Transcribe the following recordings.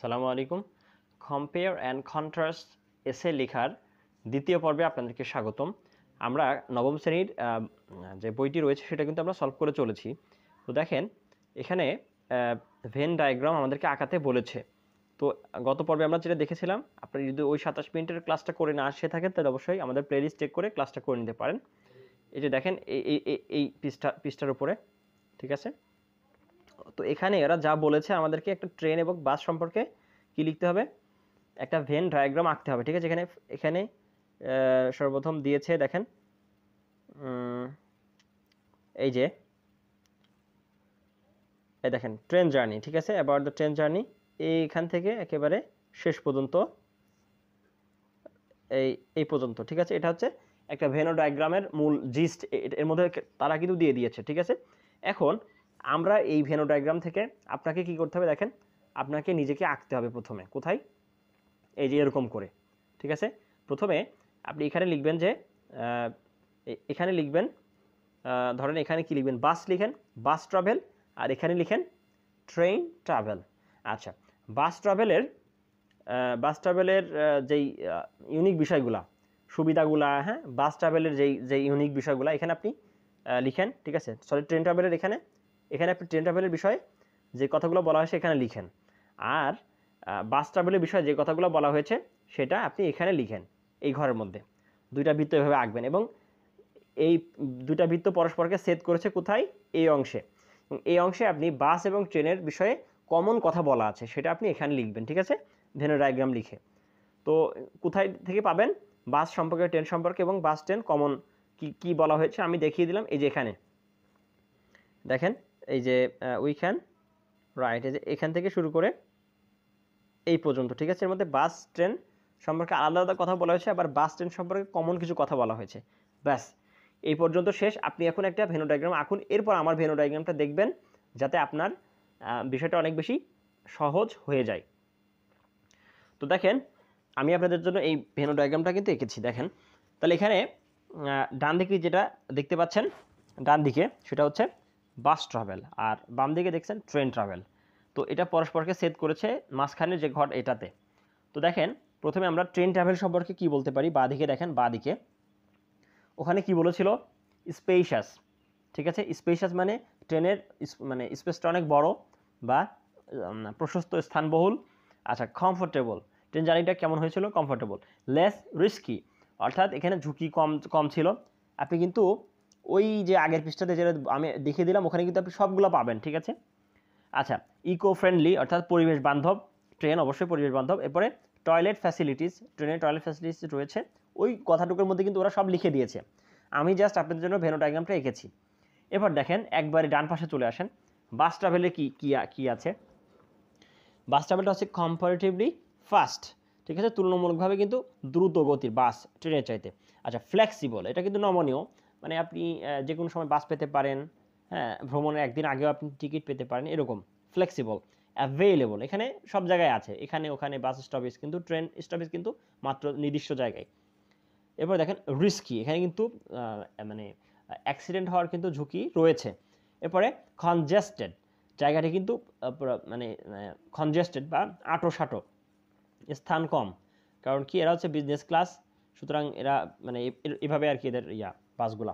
আসসালামু আলাইকুম। Compare and contrast এসে লেখার দ্বিতীয় পর্বে আপনাদেরকে স্বাগতম। আমরা নবম শ্রেণীর যে বইটি রয়েছে সেটা কিন্তু আমরা সলভ করে চলেছি। তো দেখেন এখানে ভেন ডায়াগ্রাম আমাদেরকে আঁকাতে বলেছে। তো গত পর্বে আমরা যেটা দেখেছিলাম, আপনি যদি ওই 27 মিনিটের ক্লাসটা করে না আসে থাকেন তাহলে অবশ্যই আমাদের প্লেলিস্ট চেক করে ক্লাসটা করে নিতে পারেন। এই যে দেখেন এই পৃষ্ঠার উপরে, ঠিক আছে? তো এখানে এরা যা বলেছে আমাদেরকে একটা ট্রেন এবং বাস সম্পর্কে কি লিখতে হবে, একটা ভেন ডায়াগ্রাম আঁকতে হবে, ঠিক আছে? এখানে এখানে সর্বপ্রথম দিয়েছে দেখেন, এই যে এই দেখেন ট্রেন জার্নি, ঠিক আছে? অ্যাবাউট দ্য ট্রেন জার্নি, এইখান থেকে একেবারে শেষ পর্যন্ত এই পর্যন্ত, ঠিক আছে? এটা হচ্ছে একটা ভেন ডায়াগ্রামের মূল জিস্ট, এর মধ্যে তারা কিন্তু দিয়ে দিয়েছে, ঠিক আছে? এখন আমরা এই ভেন ডায়াগ্রাম থেকে আপনাকে কি করতে হবে দেখেন, আপনাকে নিজেকে আঁকতে হবে প্রথমে। কোথায়? এই যে এরকম করে, ঠিক আছে? প্রথমে আপনি এখানে লিখবেন যে এখানে লিখবেন, ধরেন এখানে কি লিখবেন, বাস লিখেন, বাস ট্রাভেল, আর এখানে লিখেন ট্রেন ট্রাভেল। আচ্ছা, বাস ট্রাভেলের যেই ইউনিক বিষয়গুলা, সুবিধাগুলা, হ্যাঁ, বাস ট্রাভেলের যেই ইউনিক বিষয়গুলা এখানে আপনি লিখেন, ঠিক আছে? সরি, ট্রেন ট্রাভেলের এখানে আপনি ট্রেন ট্রাভেলের বিষয়ে যে কথাগুলো বলা হয়েছে এখানে লিখেন, আর বাস ট্রাভেলের বিষয়ে যে কথাগুলো বলা হয়েছে সেটা আপনি এখানে লিখেন, এই ঘরের মধ্যে। দুইটা বৃত্ত এভাবে আঁকবেন, এবং এই দুইটা বৃত্ত পরস্পরকে ছেদ করেছে কোথায়? এই অংশে। এবং এই অংশে আপনি বাস এবং ট্রেনের বিষয়ে কমন কথা বলা আছে সেটা আপনি এখানে লিখবেন, ঠিক আছে? ভেন ডায়াগ্রাম লিখে। তো কোথায় থেকে পাবেন? বাস সম্পর্কে, ট্রেন সম্পর্কে এবং বাস ট্রেন কমন কি বলা হয়েছে আমি দেখিয়ে দিলাম। এই যে এখানে দেখেন, এই যে উই ক্যান রাইট, এই যে এখান থেকে শুরু করে এই পর্যন্ত, ঠিক আছে? এর মধ্যে বাস ট্রেন সম্পর্কে আলাদা আলাদা কথা বলা হয়েছে, আবার বাস ট্রেন সম্পর্কে কমন কিছু কথা বলা হয়েছে। ব্যাস, এই পর্যন্ত শেষ। আপনি এখন একটা ভেনো ডায়াগ্রাম আঁকুন, এরপর আমার ভেনো ডায়াগ্রামটা দেখবেন, যাতে আপনার বিষয়টা অনেক বেশি সহজ হয়ে যায়। তো দেখেন, আমি আপনাদের জন্য এই ভেনো ডায়াগ্রামটা কিন্তু এঁকেছি, দেখেন। তাহলে এখানে ডান দিকে যেটা দেখতে পাচ্ছেন, ডান দিকে সেটা হচ্ছে বাস ট্রাভেল, আর বাম দিকে দেখছেন ট্রেন ট্রাভেল। তো এটা পরস্পরকে ছেদ করেছে মাঝখানে যে ঘর এটাতে। তো দেখেন, প্রথমে আমরা ট্রেন ট্রাভেল সম্পর্কে কি বলতে পারি। বাঁ দিকে দেখেন, বাঁ দিকে ওখানে কি বলেছিল, স্পেশাস, ঠিক আছে? স্পেশাস মানে ট্রেনের মানে স্পেসটা অনেক বড় বা প্রশস্ত, স্থানবহুল। আচ্ছা, কমফোর্টেবল, ট্রেন জার্নিটা কেমন হয়েছিল? কমফোর্টেবল। লেস রিস্কি, অর্থাৎ এখানে ঝুঁকি কম ছিল। আপনি কিন্তু ওই যে আগের পৃষ্ঠাতে যেটা আমি দেখিয়ে দিলাম ওখানে কিন্তু আপনি সবগুলো পাবেন, ঠিক আছে? আচ্ছা, ইকো ফ্রেন্ডলি, অর্থাৎ পরিবেশ বান্ধব ট্রেন, অবশ্যই পরিবেশ বান্ধব। এরপরে টয়লেট ফ্যাসিলিটিস, ট্রেনের টয়লেট ফ্যাসিলিটিস রয়েছে, ওই কথাটুকুর মধ্যে কিন্তু ওরা সব লিখে দিয়েছে। আমি জাস্ট আপনাদের জন্য ভেনো ডায়াগ্রামটা এঁকেছি। এবার দেখেন, একবারে ডান পাশে চলে আসেন, বাস ট্রাভেলে কি আছে। বাস ট্রাভেলটা হচ্ছে কম্পারেটিভলি ফাস্ট, ঠিক আছে? তুলনামূলকভাবে কিন্তু দ্রুত গতির বাস ট্রেনের চাইতে। আচ্ছা, ফ্লেক্সিবল, এটা কিন্তু নমনীয়, মানে আপনি যে কোনো সময় বাস পেতে পারেন, হ্যাঁ, ভ্রমণের একদিন আগেও আপনি টিকিট পেতে পারেন, এরকম ফ্লেক্সিবল। অ্যাভেইলেবল, এখানে সব জায়গায় আছে, এখানে ওখানে বাস স্টপেজ, কিন্তু ট্রেন স্টপেজ কিন্তু মাত্র নির্দিষ্ট জায়গায়। এরপর দেখেন রিস্কি, এখানে কিন্তু মানে অ্যাক্সিডেন্ট হওয়ার কিন্তু ঝুঁকি রয়েছে। এরপরে কনজেস্টেড, জায়গাটি কিন্তু মানে কনজেস্টেড বা আঁটো, স্থান কম, কারণ কি এরা হচ্ছে বিজনেস ক্লাস, সুতরাং এরা মানে এভাবে আর কি এদের বাসগুলা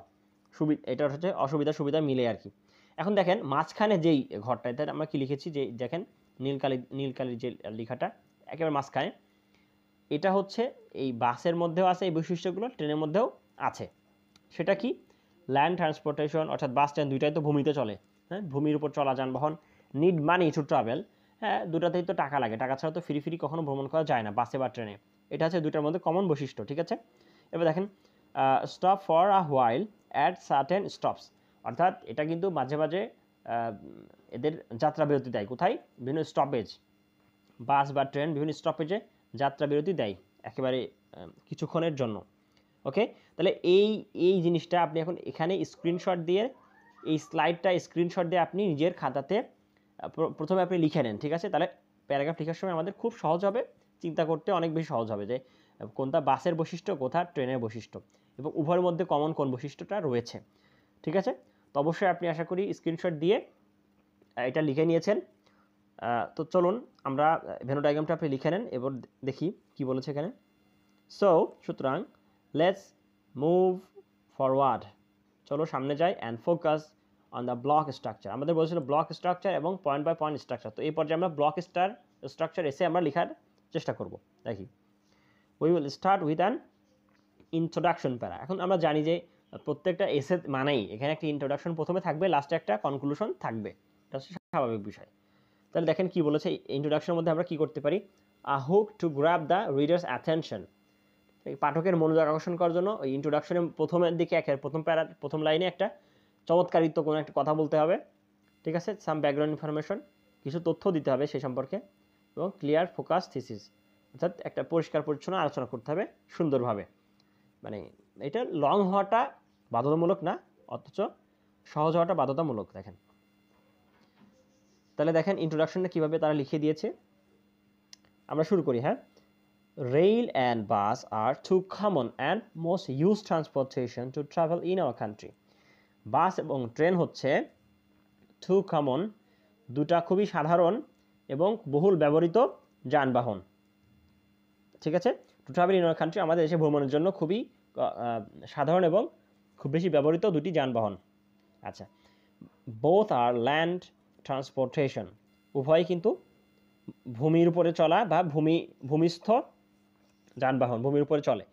এটা হচ্ছে অসুবিধা সুবিধা মিলে আর কি। এখন দেখেন মাঝখানে যেই ঘরটাতে আমরা কি লিখেছি, যে দেখেন নীলকালির যে লেখাটা একেবারে মাঝখানে, এটা হচ্ছে এই বাসের মধ্যেও আছে এই বৈশিষ্ট্যগুলো, ট্রেনের মধ্যেও আছে। সেটা কি? ল্যান্ড ট্রান্সপোর্টেশন, অর্থাৎ বাস ট্রেন দুইটাই তো ভূমিতে চলে, হ্যাঁ, ভূমির উপর চলা যানবাহন। নিড মানি টু ট্রাভেল, হ্যাঁ, দুটাতেই তো টাকা লাগে, টাকা ছাড়া তো ফ্রি কখনো ভ্রমণ করা যায় না বাসে বা ট্রেনে। এটা হচ্ছে দুইটার মধ্যে কমন বৈশিষ্ট্য, ঠিক আছে? এবার দেখেন, stop for a while at certain stops, অর্থাৎ এটা কিন্তু মাঝে মাঝে এদের যাত্রা বিরতি দেয়। কোথায়? বিভিন্ন স্টপেজ, বাস বা ট্রেন বিভিন্ন স্টপেজে যাত্রা বিরতি দেয় একেবারে কিছুক্ষণের জন্য। ওকে, তাহলে এই জিনিসটা আপনি এখন এখানে স্ক্রিনশট দিয়ে, এই স্লাইডটা স্ক্রিনশট দিয়ে আপনি নিজের খাতাতে প্রথমে আপনি লিখে নেন, ঠিক আছে? তাহলে প্যারাগ্রাফ লেখার সময় আমাদের খুব সহজ হবে, চিন্তা করতে অনেক বেশি সহজ হবে যে কোনটা বাসের বৈশিষ্ট্য, কোথা ট্রেনের বৈশিষ্ট্য, এবং উভয়ের মধ্যে কমন কোন বৈশিষ্ট্যটা রয়েছে, ঠিক আছে? তো অবশ্যই আপনি আশা করি স্ক্রিনশট দিয়ে এটা লিখে নিয়েছেন। তো চলুন আমরা ভেনো ডায়াগ্রামটা আপনি লিখে নেন, এবার দেখি কি বলেছে এখানে। সো সুতরাং লেটস মুভ ফরওয়ার্ড, চলো সামনে যাই, and focus on the block structure. আমাদের বলেছিল ব্লক স্ট্রাকচার এবং পয়েন্ট বাই পয়েন্ট স্ট্রাকচার। তো এই পর্যায়ে আমরা ব্লক স্ট্রাকচার এসে আমরা লেখার চেষ্টা করব। দেখি, we will start with an introduction প্যারা। এখন আমরা জানি যে প্রত্যেকটা এসে মানেই এখানে একটা ইন্ট্রোডাকশন প্রথমে থাকবে, লাস্টে একটা কনক্লুশন থাকবে, এটা হচ্ছে স্বাভাবিক বিষয়। তাহলে দেখেন কি বলেছে ইন্ট্রোডাকশনের মধ্যে আমরা কি করতে পারি, a hook to grab the reader's attention. পাঠকের মনোযোগ আকর্ষণ করার জন্য ওই ইন্ট্রোডাকশনের প্রথমের দিকে প্রথম লাইনে একটা চমৎকারিত্ব কোনো একটা কথা বলতে হবে, ঠিক আছে, সাম ব্যাকগ্রাউন্ড ইনফরমেশন, কিছু তথ্য দিতে হবে সেই সম্পর্কে, এবং ক্লিয়ার ফোকাস থিসিস, অর্থাৎ একটা পরিষ্কার পরিচ্ছন্ন আলোচনা করতে হবে সুন্দরভাবে। মানে এটা লং হওয়াটা বাধ্যতামূলক না, অথচ সহজ হওয়াটা বাধ্যতামূলক। দেখেন, তাহলে দেখেন ইন্ট্রোডাকশনটা কীভাবে তারা লিখে দিয়েছে। আমরা শুরু করি। হ্যাঁ, rail and bus are two common and most used transportation to travel in our country. বাস এবং ট্রেন হচ্ছে two common, দুটা খুবই সাধারণ এবং বহুল ব্যবহৃত যানবাহন, ঠিক আছে, to travel in our country, আমাদের দেশে ভ্রমণের জন্য খুবই সাধারণ এবং খুব বেশি ব্যবহৃত দুটি যানবাহন। আচ্ছা, বোথ আর ল্যান্ড ট্রান্সপোর্টেশন, উভয়ই কিন্তু ভূমির উপরে চলা বা ভূমিস্থ যানবাহন, ভূমির উপরে চলে।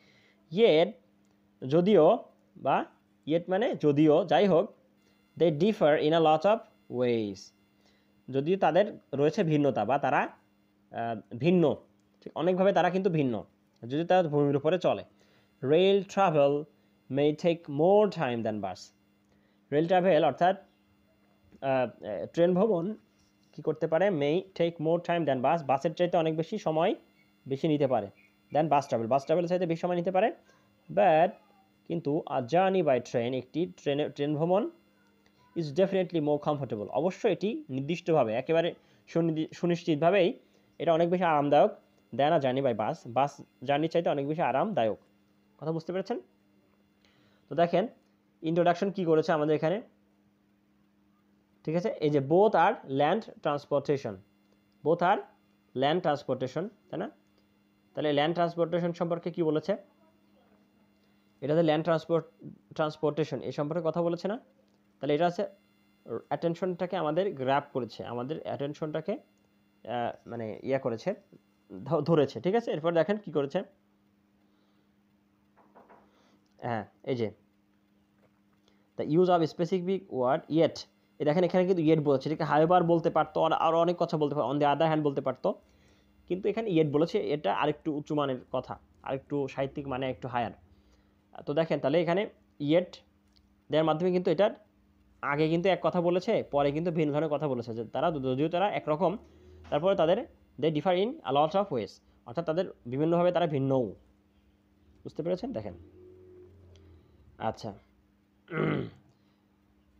ইয়েট, যদিও, বা ইয়েট মানে যদিও, যাই হোক, they differ in a lot of ways, যদিও তাদের রয়েছে ভিন্নতা বা তারা ভিন্ন, ঠিক অনেকভাবে তারা কিন্তু ভিন্ন, যদি তারা ভূমির উপরে চলে। Rail travel may take more time than bus, rail travel অর্থাৎ ট্রেন ভ্রমণ কী করতে পারে, may take more time than bus, বাসের চাইতে অনেক বেশি সময় বেশি নিতে পারে, দেন বাস ট্রাভেলের চাইতে বেশি সময় নিতে পারে। বাট কিন্তু আ জার্নি বাই ট্রেন, একটি ট্রেন ভ্রমণ, ইজ ডেফিনেটলি মোর কমফোর্টেবল, অবশ্যই এটি নির্দিষ্টভাবে একেবারে সুনিশ্চিতভাবেই এটা অনেক বেশি আরামদায়ক, দেন আ জার্নি বাই বাস জার্নির চাইতে অনেক বেশি আরামদায়ক। কথা বুঝতে পেরেছেন? তো দেখেন ইন্ট্রোডাকশন কি করেছে আমাদের এখানে, ঠিক আছে, এই যে বোথ আর ল্যান্ড ট্রান্সপোর্টেশন, বোথ আর ল্যান্ড ট্রান্সপোর্টেশন, তাই না? তাহলে ল্যান্ড ট্রান্সপোর্টেশন সম্পর্কে কি বলেছে, এটাতে ল্যান্ড ট্রান্সপোর্টেশন এই সম্পর্কে কথা বলেছে না? তাহলে এটা আছে অ্যাটেনশনটাকে আমাদের গ্র্যাব করেছে, আমাদের অ্যাটেনশনটাকে মানে ইয়া করেছে, ধরেছে, ঠিক আছে। এরপর দেখেন কি করেছে, হ্যাঁ, এই যে the use of specific word yet, এই দেখেন এখানে কিন্তু ইয়েট বলেছে, এটাকে হাইবার বলতে পারতো, আরও অনেক কথা বলতে পারতো, অন দ্য আদার হ্যান্ড বলতে পারতো, কিন্তু এখানে ইয়েট বলেছে, এটা আরেকটু উচ্চ মানের কথা, আরেকটু সাহিত্যিক মানে একটু হায়ার। তো দেখেন তাহলে এখানে ইয়েট দেওয়ার মাধ্যমে কিন্তু এটার আগে কিন্তু এক কথা বলেছে, পরে কিন্তু ভিন্ন ধরনের কথা বলেছে, যে তারা যদিও তারা একরকম, তারপরে তাদের they differ in a lot of ways, অর্থাৎ তাদের বিভিন্নভাবে তারা ভিন্নও। বুঝতে পেরেছেন? দেখেন, আচ্ছা,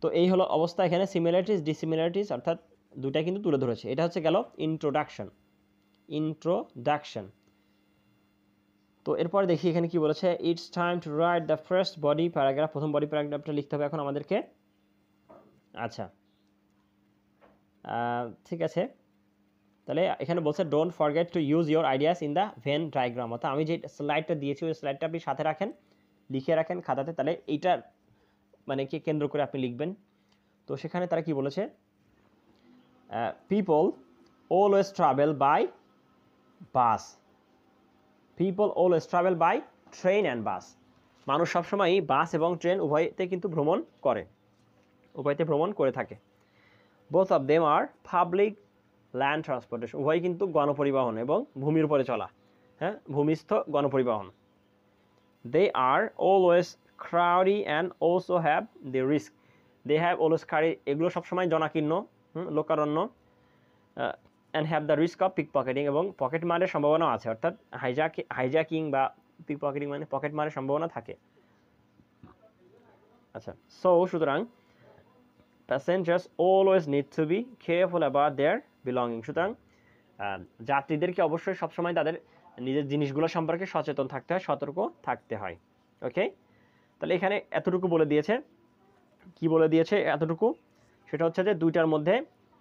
তো এই হলো অবস্থা। এখানে সিমিলারিটিস ডিসিমিলারিটিস অর্থাৎ দুটাই কিন্তু তুলে ধরেছে। এটা হচ্ছে গেল ইন্ট্রোডাকশন। তো এরপর দেখি এখানে কি বলেছে, it's time to write the first body paragraph, প্রথম বডি প্যারাগ্রাফটা লিখতে হবে এখন আমাদেরকে। আচ্ছা, ঠিক আছে, তাহলে এখানে বলছে don't forget to use your ideas in the Venn diagram, অর্থাৎ আমি যে স্লাইডটা দিয়েছি ওই স্লাইডটা আপনি সাথে রাখেন, লিখে রাখেন খাতাতে, তাহলে এইটার মানে কি কেন্দ্র করে আপনি লিখবেন। তো সেখানে তারা কি বলেছে, people always travel by bus, people always travel by train and bus, মানুষ সবসময়ই বাস এবং ট্রেন উভয়তে কিন্তু ভ্রমণ করে থাকে। Both of them are public land transportation, উভয় কিন্তু গণপরিবহন এবং ভূমির উপরে চলা, হ্যাঁ, ভূমিস্থ গণপরিবহন। They are always crowdy and also have the risk, they have always crowdy, এগুলো সবসময় জনাকীর্ণ, লোকারণ্য, and have the risk of pickpocketing, এবং পকেট মারের সম্ভাবনাও আছে, অর্থাৎ হাইজ্যাকিং বা পিক পকেটিং মানে পকেট মারের সম্ভাবনা থাকে। আচ্ছা, সুতরাং passengers always need to be careful about their belonging, সুতরাং যাত্রীদেরকে অবশ্যই সবসময় তাদের নিজের জিনিসগুলো সম্পর্কে সচেতন থাকতে হয়, সতর্ক থাকতে হয়। ওকে, তাহলে এখানে এতটুকু বলে দিয়েছে, কি বলে দিয়েছে এতটুকু, সেটা হচ্ছে যে দুইটার মধ্যে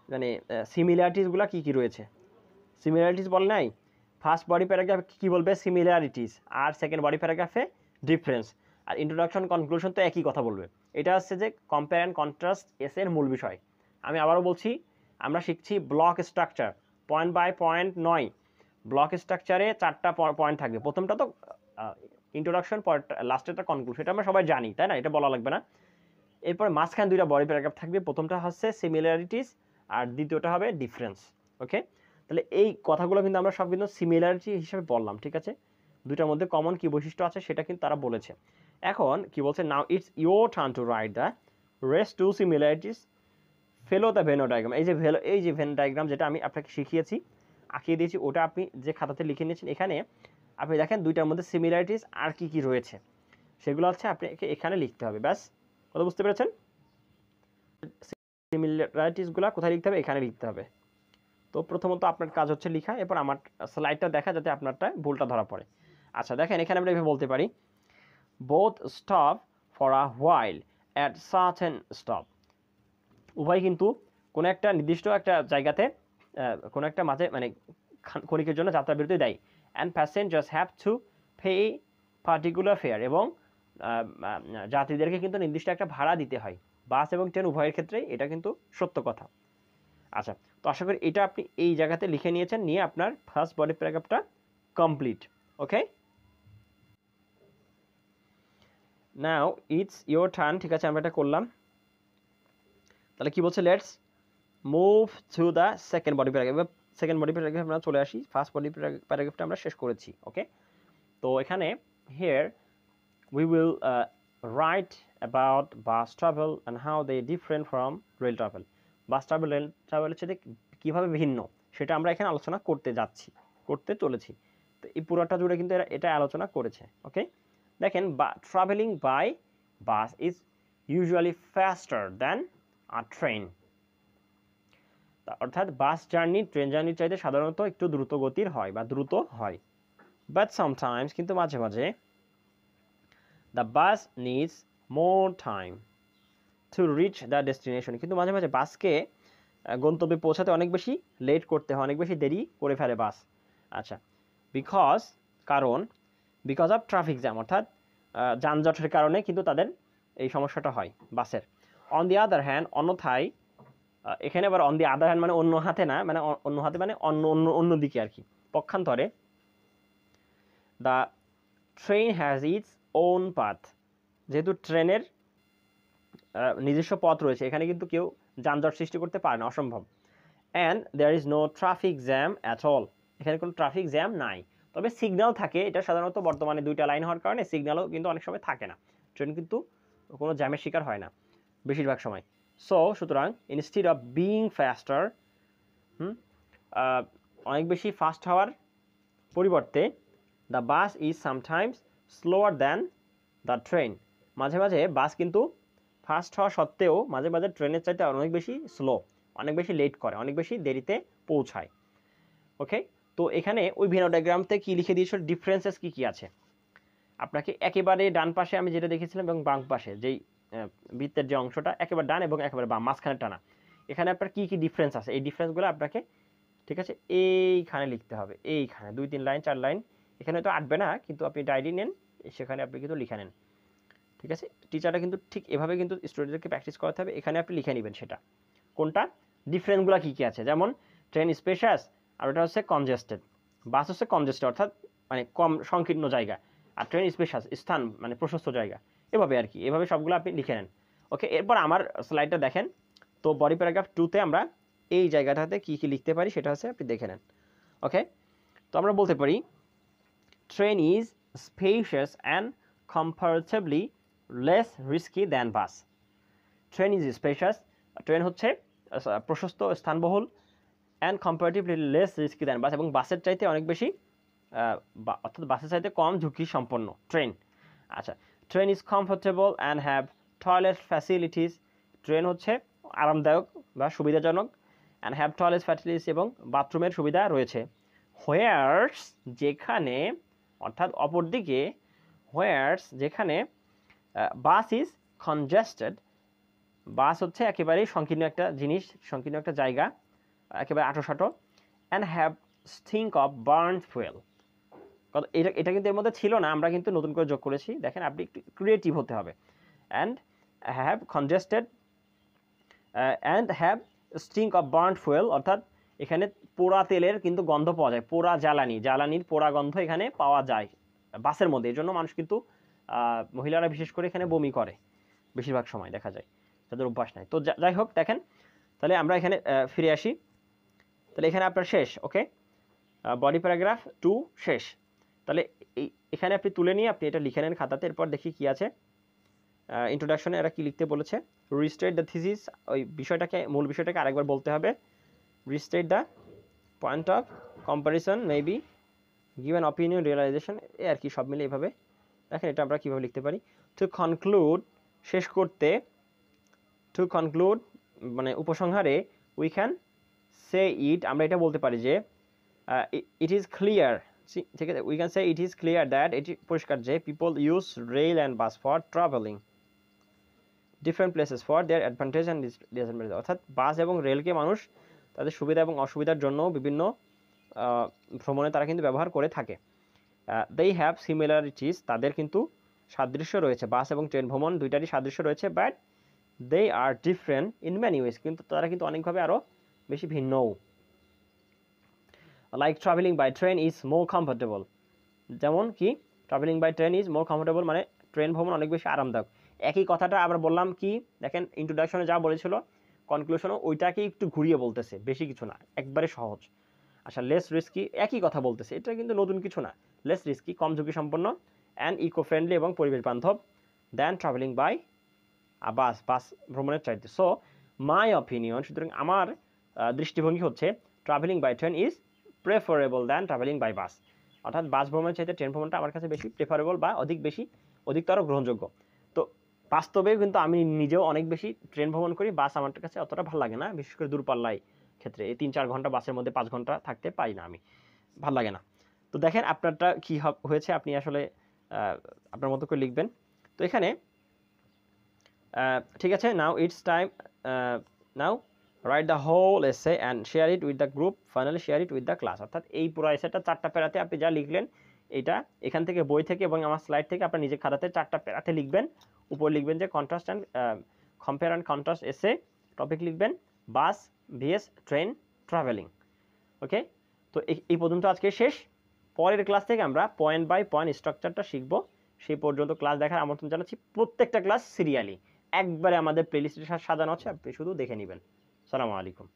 মানে সিমিলারিটিসগুলো কী কী রয়েছে। সিমিলারিটিস বল নাই, ফার্স্ট বডি প্যারাগ্রাফে কী বলবে সিমিলারিটিস, আর সেকেন্ড বডি প্যারাগ্রাফে ডিফারেন্স, আর ইন্ট্রোডাকশন কনক্লুশন তো একই কথা বলবে। এটা হচ্ছে যে কম্পেয়ার অ্যান্ড কন্ট্রাস্ট এসের মূল বিষয়। আমি আবারও বলছি, আমরা শিখছি block structure, point by point নয়। ব্লক স্ট্রাকচারে 4টা পয়েন্ট থাকবে। প্রথমটা তো ইন্ট্রোডাকশন, লাস্টেরটা কনক্লুশন, এটা আমরা সবাই জানি, তাই না, এটা বলা লাগবে না। এরপর মাঝখানে 2টা বডি প্যারাগ্রাফ থাকবে, প্রথমটা হচ্ছে সিমিলারিটিস আর দ্বিতীয়টা হবে ডিফারেন্স। ওকে, তাহলে এই কথাগুলো কিন্তু আমরা সব কিন্তু সিমিলারিটি হিসেবে বললাম, ঠিক আছে। 2টার মধ্যে কমন কি বৈশিষ্ট্য আছে সেটা কিন্তু তারা বলেছে। এখন কি বলছে, now it's your turn to write the rest two similarities follow the Venn diagram. এই যে ভেন ডায়াগ্রাম যেটা আমি আপনাকে শিখিয়েছি, আঁকিয়ে দিয়েছি, ওটা আপনি যে খাতাতে লিখে নিয়েছেন, এখানে আপনি দেখেন 2টার মধ্যে সিমিলারিটিস আর কি কি রয়েছে সেগুলো হচ্ছে আপনাকে এখানে লিখতে হবে। ব্যাস, কথা বুঝতে পেরেছেন? সিমিলারিটিসগুলো কোথায় লিখতে হবে? এখানে লিখতে হবে। তো প্রথমত আপনার কাজ হচ্ছে লেখা, এরপর আমার স্লাইডটা দেখা যাতে আপনারটা ভুলটা ধরা পড়ে। আচ্ছা দেখেন, এখানে আমরা এভাবে বলতে পারি, both stop for a while at certain stop. উভয় কিন্তু কোনো একটা নির্দিষ্ট একটা জায়গাতে কোনো একটা মাঝে মানে ক্ষণিকের জন্য যাত্রা বিরতি দেয়। And passengers have to pay particular fair, এবং যাত্রীদেরকে কিন্তু নির্দিষ্ট একটা ভাড়া দিতে হয়। বাস এবং ট্রেন উভয়ের ক্ষেত্রেই এটা কিন্তু সত্য কথা। আচ্ছা, তো আশা করি এটা আপনি এই জায়গাতে লিখে নিয়েছেন, নিয়ে আপনার ফার্স্ট বডি প্যারাগ্রাফটা complete. Okay, now it's your turn. ঠিক আছে, আমরা এটা করলাম। তাহলে কি বলছে, let's move to the second body paragraph. Second body প্যারাগ্রাফে আমরা চলে আসি। ফার্স্ট বডি প্যারাগ্রাফটা আমরা শেষ করেছি। ওকে, তো এখানে here we will write about bus travel and how they different from rail travel. Bus travel rail ট্রাভেলের সাথে কীভাবে ভিন্ন সেটা আমরা এখানে আলোচনা করতে চলেছি। তো এই পুরোটা জুড়ে কিন্তু এটা আলোচনা করেছে। ওকে, দেখেন, travelling by bus is usually faster than a train. অর্থাৎ বাস জার্নি ট্রেন জার্নির চাইতে সাধারণত একটু দ্রুত গতির হয় বা দ্রুত হয়। বাট সামটাইমস, কিন্তু মাঝে মাঝে, the bus needs more time to reach the destination, কিন্তু মাঝে মাঝে বাসকে গন্তব্যে পৌঁছাতে অনেক বেশি লেট করতে হয়, অনেক বেশি দেরি করে ফেলে বাস। আচ্ছা, বিকজ অফ ট্রাফিক জ্যাম, অর্থাৎ যানজটের কারণে কিন্তু তাদের এই সমস্যাটা হয় বাসের। অন দি আদার হ্যান্ড, অন্যথায়, এখানে আবার অন দি আদার হ্যান্ড মানে অন্য হাতে না, মানে অন্য হাতে মানে অন্য দিকে আর কি, পক্ষান্তরে, the train has its own path, যেহেতু ট্রেনের নিজস্ব পথ রয়েছে, এখানে কিন্তু কেউ যানজট সৃষ্টি করতে পারে না, অসম্ভব। And there is no traffic jam at all, এখানে কোনো ট্রাফিক জ্যাম নাই। তবে সিগন্যাল থাকে, এটা সাধারণত বর্তমানে 2টা লাইন হওয়ার কারণে সিগন্যালও কিন্তু অনেক সময় থাকে না, ট্রেন কিন্তু কোনো জ্যামের শিকার হয় না বেশিরভাগ সময়। সুতরাং ইনস্টিড অফ বিইং ফাস্টার, অনেক বেশি ফাস্ট হওয়ার পরিবর্তে, the bus is sometimes slower than the train, মাঝে মাঝে বাস কিন্তু ফাস্ট হওয়া সত্ত্বেও মাঝে মাঝে ট্রেনের চাইতে অনেক বেশি স্লো, অনেক বেশি লেট করে, অনেক বেশি দেরিতে পৌঁছায়। ওকে, তো এখানে ওই ভেনো ডায়াগ্রামতে কী লিখে দিয়েছিল, ডিফারেন্সেস কী কী আছে। আপনাকে একেবারে ডান পাশে আমি যেটা দেখেছিলাম এবং বাম পাশে যেই বৃত্তের যে অংশটা একেবারে ডান এবং একেবারে বাম, মাঝখানে টানা, এখানে আপনার কী কী ডিফারেন্স আছে, এই ডিফারেন্সগুলো আপনাকে, ঠিক আছে, এইখানে লিখতে হবে। এইখানে 2-3 লাইন 4 লাইন, এখানে তো আটবে না, কিন্তু আপনি ডায়েরি নেন, সেখানে আপনি কিন্তু লিখে নেন। ঠিক আছে, টিচাররা কিন্তু ঠিক এভাবে কিন্তু স্টুডেন্টদেরকে প্র্যাকটিস করাতে হবে। এখানে আপনি লিখে নেবেন সেটা কোনটা, ডিফারেন্সগুলো কী কী আছে। যেমন ট্রেন স্পেশাস, আর ওটা হচ্ছে কনজেস্টেড। বাস হচ্ছে কনজেস্টেড, অর্থাৎ মানে কম সংকীর্ণ জায়গা, আর ট্রেন স্পেশাস স্থান মানে প্রশস্ত জায়গা, এভাবে আর কি, এভাবে সবগুলো আপনি লিখে নেন। ওকে, এরপর আমার স্লাইডটা দেখেন। তো বডি প্যারাগ্রাফ 2তে আমরা এই জায়গাটাতে কী কী লিখতে পারি সেটা হচ্ছে আপনি দেখে নেন। ওকে, তো আমরা বলতে পারি, train is spacious and comparatively less risky than bus. Train is spacious, train হচ্ছে প্রশস্ত স্থানবহুল, and comparatively less risky than bus, এবং বাসের চাইতে অনেক বেশি, অর্থাৎ বাসের চাইতে কম ঝুঁকি সম্পন্ন ট্রেন। আচ্ছা, train is comfortable and have toilet facilities, train হচ্ছে আরামদায়ক বা সুবিধাজনক, অ্যান্ড হ্যাভ টয়লেট ফ্যাসিলিটিস, এবং বাথরুমের সুবিধা রয়েছে। হোয়ার্স, যেখানে, অর্থাৎ অপরদিকে, হোয়ার্স যেখানে বাস ইজ কনজেস্টেড বাস হচ্ছে একেবারেই সংকীর্ণ একটা জিনিস, সংকীর্ণ একটা জায়গা, একেবারে আঁটো-সাঁটো। And have stink of burn fuel. এটা কিন্তু এর মধ্যে ছিল না, আমরা কিন্তু নতুন করে যোগ করেছি। দেখেন আপনি একটু ক্রিয়েটিভ হতে হবে। And have congested and have stink of burn fuel, অর্থাৎ এখানে পোড়া তেলের কিন্তু গন্ধ পাওয়া যায়, পোড়া জ্বালানির পোড়া গন্ধ এখানে পাওয়া যায় বাসের মধ্যে। এই জন্য মানুষ কিন্তু মহিলারা বিশেষ করে এখানে বমি করে বেশিরভাগ সময় দেখা যায়, তাদের অভ্যাস নাই। তো যাই হোক, দেখেন তাহলে আমরা এখানে ফিরে আসি। তাহলে এখানে আপনার শেষ, ওকে, বডি প্যারাগ্রাফ 2 শেষ। তাহলে এখানে আপনি তুলে নিয়ে আপনি এটা লিখে নেন খাতাতে। এরপর দেখি কি আছে। ইন্ট্রোডাকশনে এরা কি লিখতে বলেছে, রিস্টেট দ্য থিসিস, ওই বিষয়টাকে, মূল বিষয়টাকে আরেকবার বলতে হবে। Restate the point of comparison, maybe give an opinion, realization, এ আর কি, সব মিলে এভাবে। দেখেন এটা আমরা কীভাবে লিখতে পারি। টু কনক্লুড, শেষ করতে, টু কনক্লুড মানে উপসংহারে, উই ক্যান সে ইট, আমরা এটা বলতে পারি যে ইট ইজ ক্লিয়ার, ঠিক আছে, we can say it is clear that, এটি পরিষ্কার যে people use rail and bus for travelling different places for their advantage and disadvantage, অর্থাৎ বাস এবং রেলকে মানুষ তাদের সুবিধা এবং অসুবিধার জন্য বিভিন্ন ভ্রমণে তারা কিন্তু ব্যবহার করে থাকে। they have similarities, তাদের কিন্তু সাদৃশ্য রয়েছে, বাস এবং ট্রেন ভ্রমণ দুইটারই সাদৃশ্য রয়েছে, but they are different in many ways, কিন্তু তারা কিন্তু অনেকভাবে আরও বেশি ভিন্নও। like traveling by train is more comfortable, যেমন কি traveling by train is more comfortable মানে ট্রেন ভ্রমণ অনেক বেশি আরামদায়ক। একই কথাটা আবার বললাম কি, দেখেন ইন্ট্রোডাকশনে যা বলেছিল কনক্লুশনও ওইটাকে একটু ঘুরিয়ে বলতেছে, বেশি কিছু না, একবারে সহজ। আচ্ছা, লেস রিস্কি, একই কথা বলতেছে, এটা কিন্তু নতুন কিছু না। লেস রিস্কি, কম ঝুঁকি সম্পন্ন, অ্যান্ড ইকো ফ্রেন্ডলি এবং পরিবেশ বান্ধব, দেন ট্রাভেলিং বাই বাস ভ্রমণের চাইতে। সো মাই অপিনিয়ন, সুতরাং আমার দৃষ্টিভঙ্গি হচ্ছে travelling by train is preferable than travelling by bus, অর্থাৎ বাস ভ্রমণের চাইতে ট্রেন ভ্রমণটা আমার কাছে বেশি প্রেফারেবল বা অধিকতর গ্রহণযোগ্য। তো বাস্তবে কিন্তু আমি নিজেও অনেক বেশি ট্রেন ভ্রমণ করি, বাস আমার কাছে অতটা ভালো লাগে না, বিশেষ করে দূরপাল্লায় ক্ষেত্রে এই 3-4 ঘন্টা বাসের মধ্যে 5 ঘন্টা থাকতে পাই না আমি, ভাল লাগে না। তো দেখেন আপনারটা কি হয়েছে, আপনি আসলে আপনার মতো করে লিখবেন। তো এখানে ঠিক আছে, now it's time, now write the whole essay and share it with the group, finally share it with the class, অর্থাৎ এই পুরো এসেটা 4টা প্যারাতে আপনি যা লিখলেন এটা এখান থেকে বই থেকে এবং আমার স্লাইড থেকে আপনার নিজের খাতাতে 4টা প্যারাতে লিখবেন। উপর লিখবেন যে contrast and compare and contrast এসে, টপিক লিখবেন বাস ভিএস ট্রেন ট্রাভেলিং, ওকে। তো এই পর্যন্ত আজকে শেষ। পরের ক্লাস থেকে আমরা পয়েন্ট বাই পয়েন্ট স্ট্রাকচারটা শিখব। সেই পর্যন্ত ক্লাস দেখার আমন্ত্রণ জানাচ্ছি। প্রত্যেকটা ক্লাস সিরিয়ালি একবারে আমাদের প্লেলিস্টে সাজানো আছে, আপনি শুধু দেখে নেবেন। আসসালামু আলাইকুম।